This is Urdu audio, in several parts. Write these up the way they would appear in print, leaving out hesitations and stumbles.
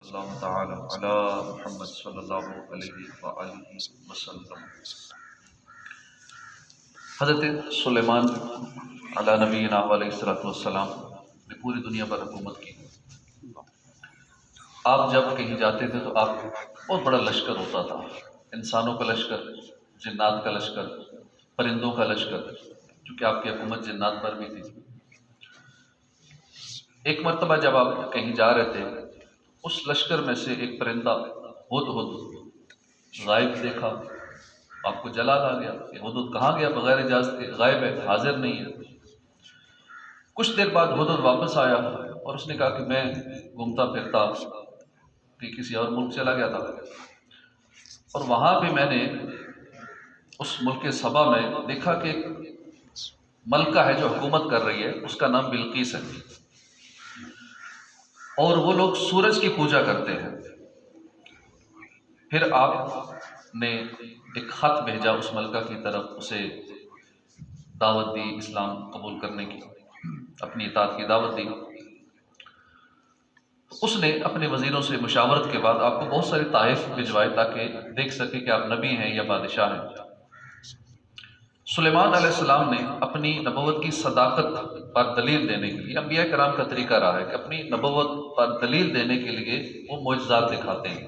اللہ تعالی علی محمد صلی اللہ علیہ وآلہ وسلم۔ حضرت سلیمان علی نبینا علیہ الصلوۃ والسلام نے پوری دنیا پر حکومت کی۔ آپ جب کہیں جاتے تھے تو آپ بہت بڑا لشکر ہوتا تھا، انسانوں کا لشکر، جنات کا لشکر، پرندوں کا لشکر، کیونکہ آپ کی حکومت جنات پر بھی تھی۔ ایک مرتبہ جب آپ کہیں جا رہے تھے، اس لشکر میں سے ایک پرندہ ہدہد غائب دیکھا، آپ کو جلال آ گیا کہ ہدہد کہاں گیا، بغیر اجازت کے غائب ہے، حاضر نہیں ہے۔ کچھ دیر بعد ہدہد واپس آیا اور اس نے کہا کہ میں گھومتا پھرتا کہ کسی اور ملک چلا گیا تھا، اور وہاں پہ میں نے اس ملک سبا میں دیکھا کہ ایک ملکہ ہے جو حکومت کر رہی ہے، اس کا نام بلقیس ہے، اور وہ لوگ سورج کی پوجا کرتے ہیں۔ پھر آپ نے ایک خط بھیجا اس ملکہ کی طرف، اسے دعوت دی اسلام قبول کرنے کی، اپنی اطاعت کی دعوت دی۔ اس نے اپنے وزیروں سے مشاورت کے بعد آپ کو بہت سارے تحائف بھجوائے تاکہ دیکھ سکے کہ آپ نبی ہیں یا بادشاہ ہیں۔ سلیمان علیہ السلام نے اپنی نبوت کی صداقت پر دلیل دینے کے لیے، انبیاء کرام کا طریقہ رہا ہے کہ اپنی نبوت پر دلیل دینے کے لیے وہ معجزات دکھاتے ہیں۔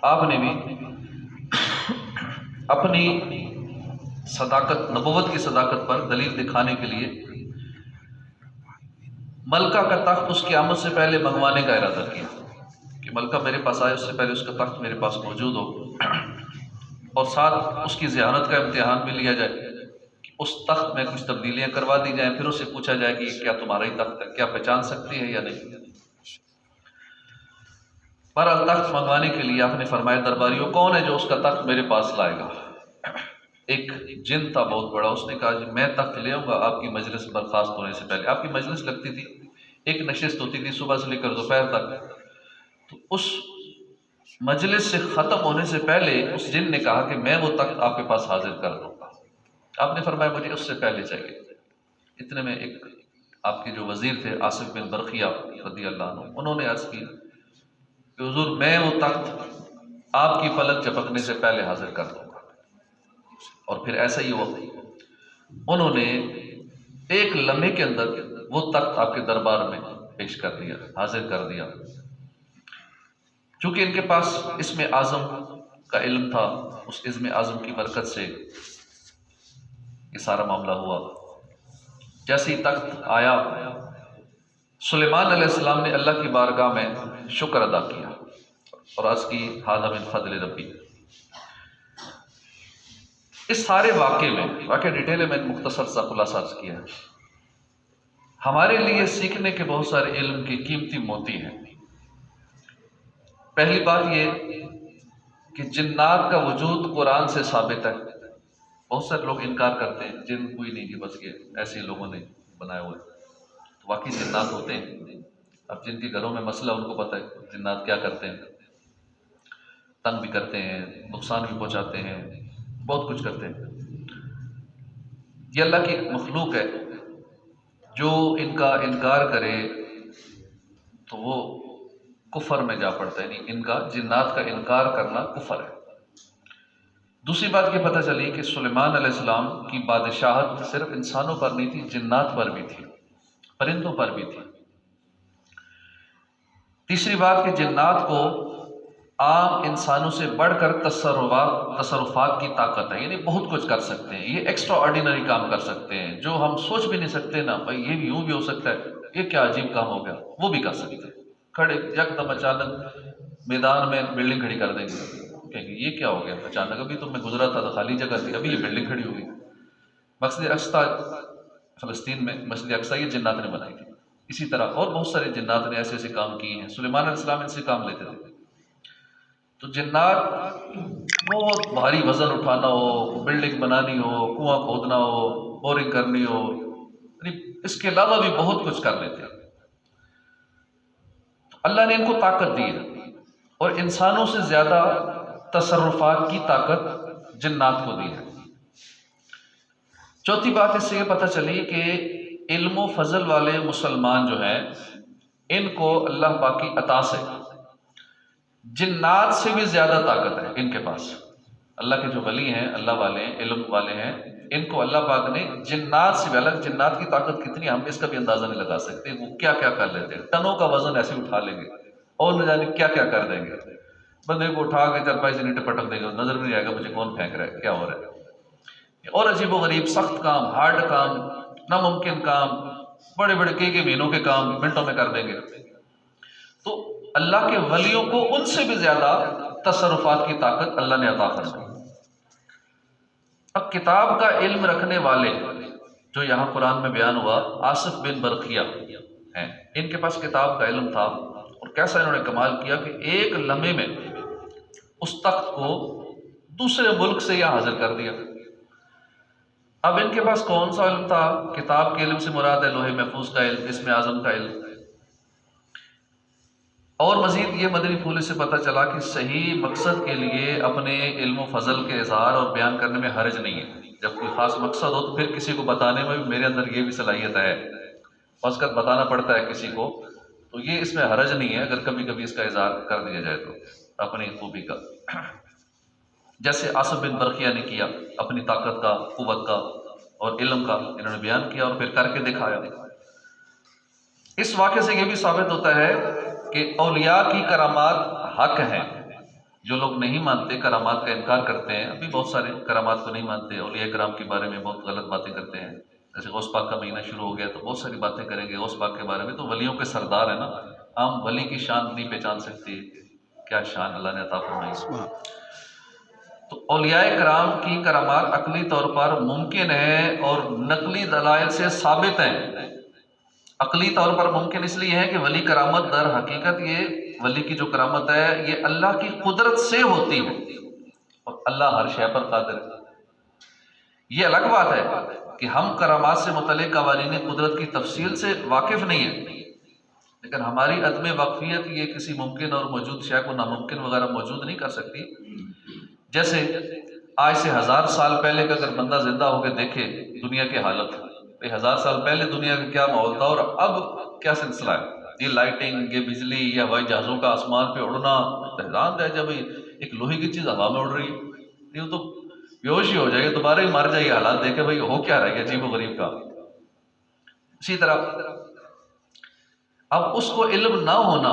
آپ نے بھی اپنی صداقت، نبوت کی صداقت پر دلیل دکھانے کے لیے ملکہ کا تخت اس کی آمد سے پہلے منگوانے کا ارادہ کیا کہ ملکہ میرے پاس آئے، اس سے پہلے اس کا تخت میرے پاس موجود ہو، اور ساتھ اس کی ذہانت کا امتحان بھی لیا جائے کہ اس تخت میں کچھ تبدیلیاں کروا دی جائیں، پھر اس سے پوچھا جائے کہ کیا تمہارا ہی تخت ہے، کیا پہچان سکتی ہے یا نہیں۔ پر تخت منگوانے کے لیے آپ نے فرمایا درباریوں کون ہے جو اس کا تخت میرے پاس لائے گا؟ ایک جن تھا بہت بڑا، اس نے کہا جی میں تخت لے آؤں گا آپ کی مجلس برخاست ہونے سے پہلے۔ آپ کی مجلس لگتی تھی، ایک نشست ہوتی تھی صبح سے لے کر دوپہر تک، تو اس مجلس سے ختم ہونے سے پہلے اس جن نے کہا کہ میں وہ تخت آپ کے پاس حاضر کر دوں گا۔ آپ نے فرمایا مجھے اس سے پہلے چاہیے۔ اتنے میں ایک آپ کے جو وزیر تھے آصف بن برقیہ رضی اللہ عنہ، انہوں نے عرض کی کہ حضور میں وہ تخت آپ کی پلک جھپکنے سے پہلے حاضر کر دوں گا۔ اور پھر ایسا ہی ہوا، انہوں نے ایک لمحے کے اندر وہ تخت آپ کے دربار میں پیش کر دیا، حاضر کر دیا۔ چونکہ ان کے پاس اسم اعظم کا علم تھا، اس اسم اعظم کی برکت سے یہ سارا معاملہ ہوا۔ جیسے ہی تخت آیا، سلیمان علیہ السلام نے اللہ کی بارگاہ میں شکر ادا کیا اور عرض کی ھذا من فضل ربی۔ اس سارے واقعے میں، واقعہ ڈیٹیل میں مختصر سا خلاصہ عرض کیا ہے، ہمارے لیے سیکھنے کے بہت سارے علم کی قیمتی موتی ہیں۔ پہلی بات یہ کہ جنات کا وجود قرآن سے ثابت ہے۔ بہت سارے لوگ انکار کرتے ہیں جن کوئی نہیں جی، بس یہ ایسے لوگوں نے بنائے ہوئے، تو واقعی جنات ہوتے ہیں۔ اب جن کے گھروں میں مسئلہ ان کو پتہ ہے جنات کیا کرتے ہیں، تنگ بھی کرتے ہیں، نقصان بھی پہنچاتے ہیں، بہت کچھ کرتے ہیں۔ یہ اللہ کی مخلوق ہے، جو ان کا انکار کرے تو وہ کفر میں جا پڑتا ہے، یعنی ان کا جنات کا انکار کرنا کفر ہے۔ دوسری بات یہ پتہ چلی کہ سلیمان علیہ السلام کی بادشاہت صرف انسانوں پر نہیں تھی، جنات پر بھی تھی، پرندوں پر بھی تھی۔ تیسری بات کہ جنات کو عام انسانوں سے بڑھ کر تصرفات کی طاقت ہے، یعنی بہت کچھ کر سکتے ہیں، یہ ایکسٹرا آرڈینری کام کر سکتے ہیں جو ہم سوچ بھی نہیں سکتے نا، بھائی یہ بھی یوں بھی ہو سکتا ہے، یہ کیا عجیب کام ہو گیا، وہ بھی کر سکتے ہیں۔ کھڑے یکدم اچانک میدان میں بلڈنگ کھڑی کر دیں گے، کہیں گے یہ کیا ہو گیا اچانک، ابھی تو میں گزرا تھا تو خالی جگہ تھی، ابھی یہ بلڈنگ کھڑی ہو گئی۔ مسجد اقصی فلسطین میں مسجد اقصی یہ جنات نے بنائی تھی۔ اسی طرح اور بہت سارے جنات نے ایسے ایسے کام کیے ہیں، سلیمان علیہ السلام ان سے کام لیتے تھے۔ تو جنات بہت بھاری وزن اٹھانا ہو، بلڈنگ بنانی ہو، کنواں کھودنا ہو، بورنگ کرنی ہو، یعنی اس کے علاوہ بھی بہت کچھ کر لیتے ہیں۔ اللہ نے ان کو طاقت دی ہے، اور انسانوں سے زیادہ تصرفات کی طاقت جنات کو دی ہے۔ چوتھی بات اس سے یہ پتہ چلی کہ علم و فضل والے مسلمان جو ہیں، ان کو اللہ پاک کی عطا سے جنات سے بھی زیادہ طاقت ہے ان کے پاس۔ اللہ کے جو ولی ہیں، اللہ والے ہیں، علم والے ہیں، ان کو اللہ پاک نے جنات سے بھی الگ، جنات کی طاقت کتنی ہم اس کا بھی اندازہ نہیں لگا سکتے، وہ کیا کیا کر لیتے ہیں، ٹنوں کا وزن ایسے اٹھا لیں گے اور نہ جانے کیا کیا کر دیں گے، بندے کو اٹھا کے چرپائی سے نیچے پٹک دیں گے، نظر بھی نہیں آئے گا مجھے کون پھینک رہا ہے، کیا ہو رہا ہے۔ اور عجیب و غریب سخت کام، ہارڈ کام، ناممکن کام، بڑے بڑے کئی مہینوں کے کام منٹوں میں کر دیں گے۔ تو اللہ کے ولیوں کو ان سے بھی زیادہ تصرفات کی طاقت اللہ نے عطا فرمائی۔ اب کتاب کا علم رکھنے والے جو یہاں قرآن میں بیان ہوا، آصف بن برقیہ ہیں، ان کے پاس کتاب کا علم تھا، اور کیسا انہوں نے کمال کیا کہ ایک لمحے میں اس تخت کو دوسرے ملک سے یہاں حاضر کر دیا۔ اب ان کے پاس کون سا علم تھا؟ کتاب کے علم سے مراد ہے لوح محفوظ کا علم، اسم اعظم کا علم۔ اور مزید یہ مدنی پھول سے پتہ چلا کہ صحیح مقصد کے لیے اپنے علم و فضل کے اظہار اور بیان کرنے میں حرج نہیں ہے۔ جب کوئی خاص مقصد ہو تو پھر کسی کو بتانے میں بھی میرے اندر یہ بھی صلاحیت ہے، بس کر بتانا پڑتا ہے کسی کو، تو یہ اس میں حرج نہیں ہے اگر کبھی کبھی اس کا اظہار کر دیا جائے تو اپنی خوبی کا، جیسے آصف بن برقیہ نے کیا، اپنی طاقت کا، قوت کا اور علم کا انہوں نے بیان کیا اور پھر کر کے دکھایا۔ اس واقعے سے یہ بھی ثابت ہوتا ہے کہ اولیاء کی کرامات حق ہیں۔ جو لوگ نہیں مانتے، کرامات کا انکار کرتے ہیں، ابھی بہت سارے کرامات کو نہیں مانتے، اولیاء کرام کے بارے میں بہت غلط باتیں کرتے ہیں، جیسے غوث پاک کا مہینہ شروع ہو گیا تو بہت ساری باتیں کریں گے غوث پاک کے بارے میں، تو ولیوں کے سردار ہیں نا، عام ولی کی شان نہیں پہچان سکتی، کیا شان اللہ نے عطا فرمائی۔ تو اولیاء کرام کی کرامات عقلی طور پر ممکن ہے اور نقلی دلائل سے ثابت ہیں۔ عقلی طور پر ممکن اس لیے ہے کہ ولی کرامت در حقیقت، یہ ولی کی جو کرامت ہے یہ اللہ کی قدرت سے ہوتی ہے، اور اللہ ہر شے پر قادر ہے۔ یہ الگ بات ہے کہ ہم کرامات سے متعلق قوانین قدرت کی تفصیل سے واقف نہیں ہیں، لیکن ہماری عدم واقفیت یہ کسی ممکن اور موجود شے کو ناممکن وغیرہ موجود نہیں کر سکتی۔ جیسے آج سے 1000 سال پہلے کا اگر بندہ زندہ ہو کے دیکھے دنیا کی حالت، 1000 سال پہلے دنیا کا کیا ماحول تھا اور اب کیا سلسلہ ہے، یہ لائٹنگ، یہ بجلی، یہ ہوائی جہازوں کا آسمان پہ اڑنا، حیران ہے جب ایک لوہے کی چیز ہوا میں اڑ رہی ہے، یہ تو بے ہوش ہی ہو جائے گا، دوبارہ ہی مر جائے گا، حالات دیکھے بھائی ہو کیا رہا ہے عجیب و غریب کا۔ اسی طرح اب اس کو علم نہ ہونا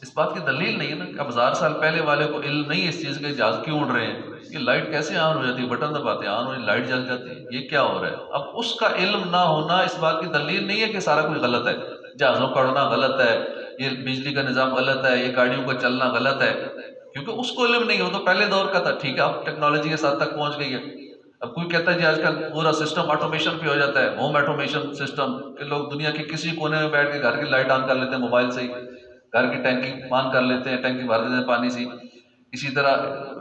اس بات کی دلیل نہیں ہے نا کہ اب 1000 سال پہلے والے کو علم نہیں ہے اس چیز کے جہاز کیوں اڑ رہے ہیں، یہ لائٹ کیسے آن ہو جاتی ہے، بٹن دباتے آن ہو، لائٹ جل جاتی ہے، یہ کیا ہو رہا ہے۔ اب اس کا علم نہ ہونا اس بات کی دلیل نہیں ہے کہ سارا کچھ غلط ہے، جہازوں کا اڑنا غلط ہے، یہ بجلی کا نظام غلط ہے، یہ گاڑیوں کا چلنا غلط ہے، کیونکہ اس کو علم نہیں ہو۔ تو پہلے دور کا تھا، ٹھیک ہے اب ٹیکنالوجی کے ساتھ تک پہنچ گئی ہے، اب کوئی کہتا ہے جی آج کل پورا سسٹم آٹومیشن پہ ہو جاتا ہے، ہوم آٹومیشن سسٹم، کہ لوگ دنیا کے کسی کونے میں بیٹھ کے گھر کی لائٹ آن کر لیتے ہیں موبائل سے ہی، گھر کی ٹینکی آن کر لیتے ہیں، ٹینکی بھر دیتے ہیں پانی سے۔ اسی طرح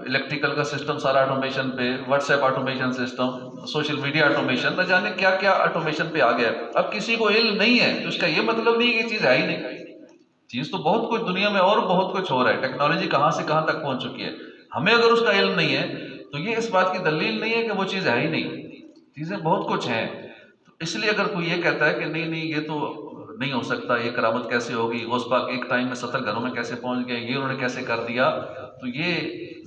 الیکٹریکل کا سسٹم سارا آٹومیشن پہ، what's app automation system, social media automation, نہ جانے کیا کیا آٹومیشن پہ آ گیا ہے۔ اب کسی کو علم نہیں ہے تو اس کا یہ مطلب نہیں کہ یہ چیز ہے ہی نہیں، چیز تو بہت کچھ دنیا میں اور بہت کچھ ہو رہا ہے، ٹیکنالوجی کہاں سے کہاں تک پہنچ چکی ہے، ہمیں اگر اس کا علم نہیں ہے تو یہ اس بات کی دلیل نہیں ہے کہ وہ چیز ہے ہی نہیں، چیزیں بہت کچھ ہیں۔ تو اس لیے اگر کوئی یہ کہتا ہے کہ نہیں نہیں یہ تو نہیں ہو سکتا، یہ کرامت کیسے ہوگی، غوث پاک ایک ٹائم میں 70 گھروں میں کیسے پہنچ گئے، یہ انہوں نے کیسے کر دیا، تو یہ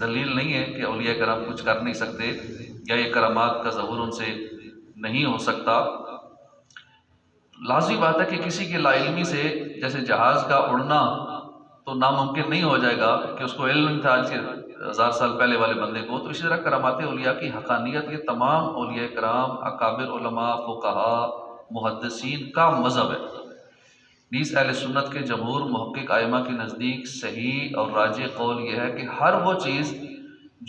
دلیل نہیں ہے کہ اولیاء کرام کچھ کر نہیں سکتے یا یہ کرامات کا ظہور ان سے نہیں ہو سکتا۔ لازمی بات ہے کہ کسی کی لا علمی سے جیسے جہاز کا اڑنا تو ناممکن نہیں ہو جائے گا کہ اس کو علم نہیں تھا آج کے 1000 سال پہلے والے بندے کو، تو اسی طرح کرامات اولیاء کی حقانیت یہ تمام اولیاء کرام، اکابر علماء، فقہاء، محدثین کا مذہب ہے۔ نیز اہل سنت کے جمہور محقق ائمہ کے نزدیک صحیح اور راجح قول یہ ہے کہ ہر وہ چیز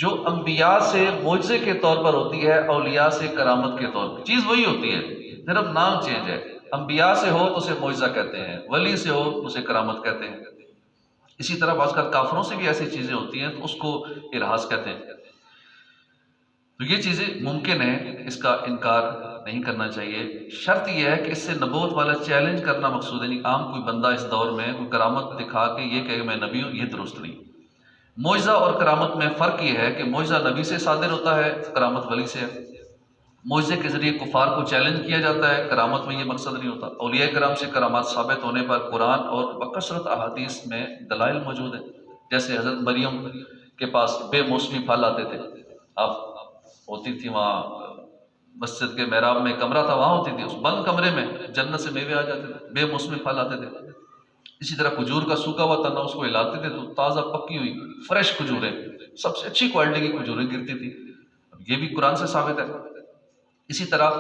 جو انبیاء سے معجزے کے طور پر ہوتی ہے اولیاء سے کرامت کے طور پر، چیز وہی ہوتی ہے، صرف نام چینج ہے۔ انبیاء سے ہو تو اسے معجزہ کہتے ہیں، ولی سے ہو تو اسے کرامت کہتے ہیں۔ اسی طرح بعض کافروں سے بھی ایسی چیزیں ہوتی ہیں تو اس کو الہاس کہتے ہیں۔ تو یہ چیزیں ممکن ہیں، اس کا انکار نہیں کرنا چاہیے۔ شرط یہ ہے کہ اس سے نبوت والا چیلنج کرنا مقصود ہے، نہیں عام کوئی بندہ اس دور میں کوئی کرامت دکھا کے یہ کہے کہ میں نبی ہوں، یہ درست نہیں۔ معجزہ اور کرامت میں فرق یہ ہے کہ معجزہ نبی سے صادر ہوتا ہے، کرامت ولی سے ہے۔ معجزے کے ذریعے کفار کو چیلنج کیا جاتا ہے، کرامت میں یہ مقصد نہیں ہوتا۔ اولیاء کرام سے کرامات ثابت ہونے پر قرآن اور بکثرت احادیث میں دلائل موجود ہیں۔ جیسے حضرت مریم کے پاس بے موسمی پھل آتے تھے، آپ ہوتی تھی وہاں مسجد کے محراب میں کمرہ تھا، وہاں ہوتی تھی، اس بند کمرے میں جنت سے میوے آ جاتے تھے، بے موسمی پھل آتے تھے۔ اسی طرح کھجور کا سوکھا ہوا تنا، اس کو ہلاتے تھے تو تازہ پکی ہوئی فریش کھجوریں، سب سے اچھی کوالٹی کی کھجوریں گرتی تھی۔ یہ بھی قرآن سے ثابت ہے۔ اسی طرح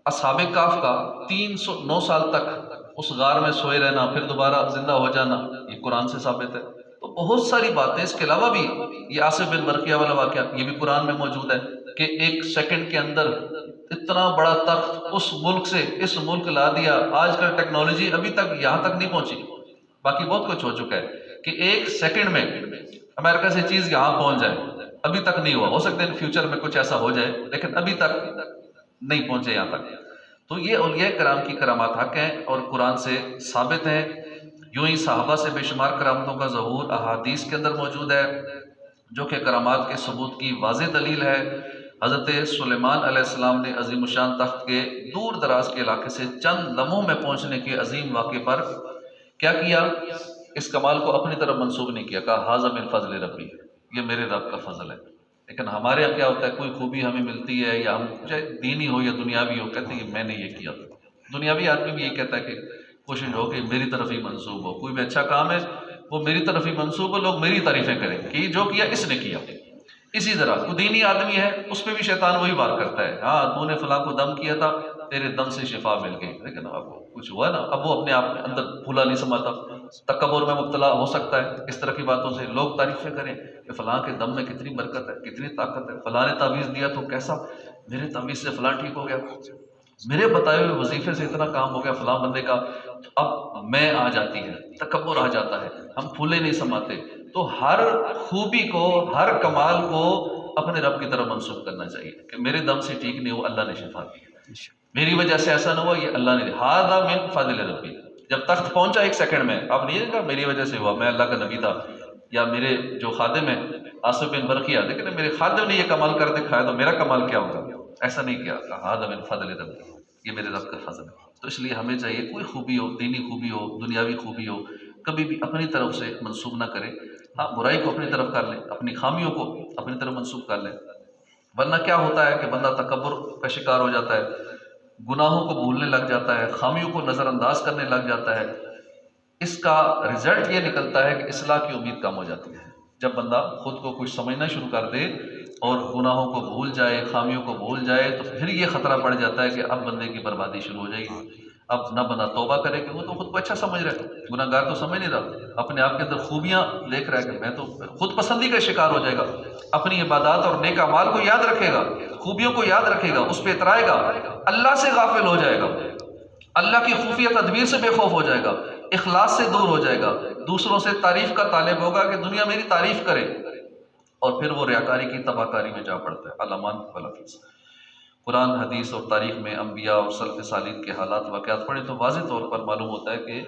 اصحاب کہف کا 309 سال تک اس غار میں سوئے رہنا، پھر دوبارہ زندہ ہو جانا، یہ قرآن سے ثابت ہے۔ تو بہت ساری باتیں، اس کے علاوہ بھی یہ آصف بن برقیہ والا واقعہ، یہ بھی قرآن میں موجود ہے کہ 1 سیکنڈ کے اندر اتنا بڑا تخت اس ملک سے اس ملک لا دیا۔ آج کل ٹیکنالوجی ابھی تک یہاں تک نہیں پہنچی، باقی بہت کچھ ہو چکا ہے کہ 1 سیکنڈ میں امریکہ سے چیز یہاں پہنچ جائے، ابھی تک نہیں ہوا، ہو سکتا ہے فیوچر میں کچھ ایسا ہو جائے، لیکن ابھی تک نہیں پہنچے یہاں تک۔ تو یہ اولیاء کرام کی کرامات حق ہیں اور قرآن سے ثابت ہیں۔ یوں ہی صحابہ سے بے شمار کرامتوں کا ظہور احادیث کے اندر موجود ہے، جو کہ کرامات کے ثبوت کی واضح دلیل ہے۔ حضرت سلیمان علیہ السلام نے عظیم الشان تخت کے دور دراز کے علاقے سے چند لمحوں میں پہنچنے کے عظیم واقعے پر کیا کیا؟ اس کمال کو اپنی طرف منسوب نہیں کیا، کہا ھذا من فضل ربی، یہ میرے رب کا فضل ہے۔ لیکن ہمارے یہاں کیا ہوتا ہے، کوئی خوبی ہمیں ملتی ہے یا ہم چاہے دینی ہو یا دنیاوی ہو، کہتے ہیں کہ میں نے یہ کیا تھا۔ دنیاوی آدمی بھی یہ کہتا ہے کہ کوشش ہو کہ میری طرف ہی منسوب ہو، کوئی بھی اچھا کام ہے وہ میری طرف ہی منسوب ہو، لوگ میری تعریفیں کریں کہ یہ جو کیا اس نے کیا۔ اسی طرح کوئی دینی آدمی ہے، اس پہ بھی شیطان وہی وار کرتا ہے، ہاں تو نے فلاں کو دم کیا تھا، تیرے دم سے شفا مل گئی، لیکن اب کچھ ہوا نا، اب وہ اپنے آپ میں اندر بھولا نہیں سماتا، تکبر میں مبتلا ہو سکتا ہے۔ اس طرح کی باتوں سے لوگ تعریفیں کریں کہ فلاں کے دم میں کتنی برکت ہے، کتنی طاقت ہے، فلاں نے تعویذ دیا تو کیسا، میرے تعویذ سے فلاں ٹھیک ہو گیا، میرے بتائے ہوئے وظیفے سے اتنا کام ہو گیا فلاں بندے کا، تو اب میں آ جاتی ہے، تکبر آ جاتا ہے، ہم پھولے نہیں سماتے۔ تو ہر خوبی کو، ہر کمال کو اپنے رب کی طرف منسوب کرنا چاہیے کہ میرے دم سے ٹھیک نہیں ہوا، اللہ نے شفا دی، میری وجہ سے ایسا نہ ہوا، یہ اللہ نے، ھذا من فضل ربی۔ جب تخت پہنچا 1 سیکنڈ میں، اب نہیں کہا میری وجہ سے ہوا، میں اللہ کا نبی تھا، یا میرے جو خادم ہیں آصف بن برقیہ، لیکن میرے خادم نے یہ کمال کر دکھایا تو میرا کمال کیا ہوگا، ایسا نہیں کیا، ھذا من فضل ربی، یہ میرے رب کا فضل ہے۔ تو اس لیے ہمیں چاہیے کوئی خوبی ہو، دینی خوبی ہو، دنیاوی خوبی ہو، کبھی بھی اپنی طرف سے منسوب نہ کرے۔ ہاں برائی کو اپنی طرف کر لیں، اپنی خامیوں کو اپنی طرف منسوب کر لیں، ورنہ کیا ہوتا ہے کہ بندہ تکبر کا شکار ہو جاتا ہے، گناہوں کو بھولنے لگ جاتا ہے، خامیوں کو نظر انداز کرنے لگ جاتا ہے۔ اس کا رزلٹ یہ نکلتا ہے کہ اصلاح کی امید کم ہو جاتی ہے۔ جب بندہ خود کو کچھ سمجھنا شروع کر دے اور گناہوں کو بھول جائے، خامیوں کو بھول جائے، تو پھر یہ خطرہ پڑ جاتا ہے کہ اب بندے کی بربادی شروع ہو جائے گی۔ اب نہ بندہ توبہ کرے کہ وہ تو خود کو اچھا سمجھ رہا ہے، گناہ گار تو سمجھ نہیں رہا، اپنے آپ کے اندر خوبیاں دیکھ رہا ہے کہ میں تو، خود پسندی کا شکار ہو جائے گا، اپنی عبادات اور نیک اعمال کو یاد رکھے گا، خوبیوں کو یاد رکھے گا، اس پہ اترائے گا، اللہ سے غافل ہو جائے گا، اللہ کی خفیہ تدبیر سے بے خوف ہو جائے گا، اخلاص سے دور ہو جائے گا، دوسروں سے تعریف کا طالب ہوگا کہ دنیا میری تعریف کرے، اور پھر وہ ریاکاری کی تباہ کاری میں جا پڑتا ہے۔ علامان والحفظ، قرآن، حدیث اور تاریخ میں انبیاء اور سلف صالحین کے حالات واقعات پڑھیں تو واضح طور پر معلوم ہوتا ہے کہ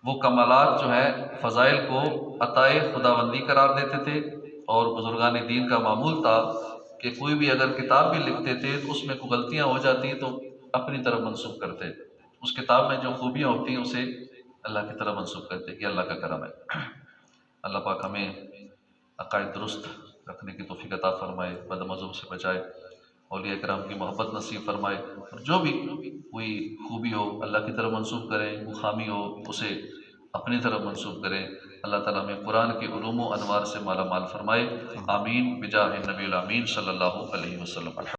وہ کمالات جو ہیں فضائل کو عطائے خداوندی قرار دیتے تھے، اور بزرگان دین کا معمول تھا کہ کوئی بھی اگر کتاب بھی لکھتے تھے تو اس میں کوئی غلطیاں ہو جاتی تو اپنی طرف منسوب کرتے، اس کتاب میں جو خوبیاں ہوتی ہیں اسے اللہ کی طرف منسوب کرتے، یہ اللہ کا کرم ہے۔ اللہ پاک ہمیں عقائد درست رکھنے کی توفیق عطا فرمائے، بد مذہب سے بچائے، اولیاء کرام کی محبت نصیب فرمائے، اور جو بھی کوئی خوبی ہو اللہ کی طرف منسوب کریں، وہ خامی ہو اسے اپنی طرف منسوب کریں۔ اللہ تعالیٰ ہمیں قرآن کے علوم و انوار سے مالا مال فرمائے، آمین بجاہ نبی الامین صلی اللہ علیہ وسلم۔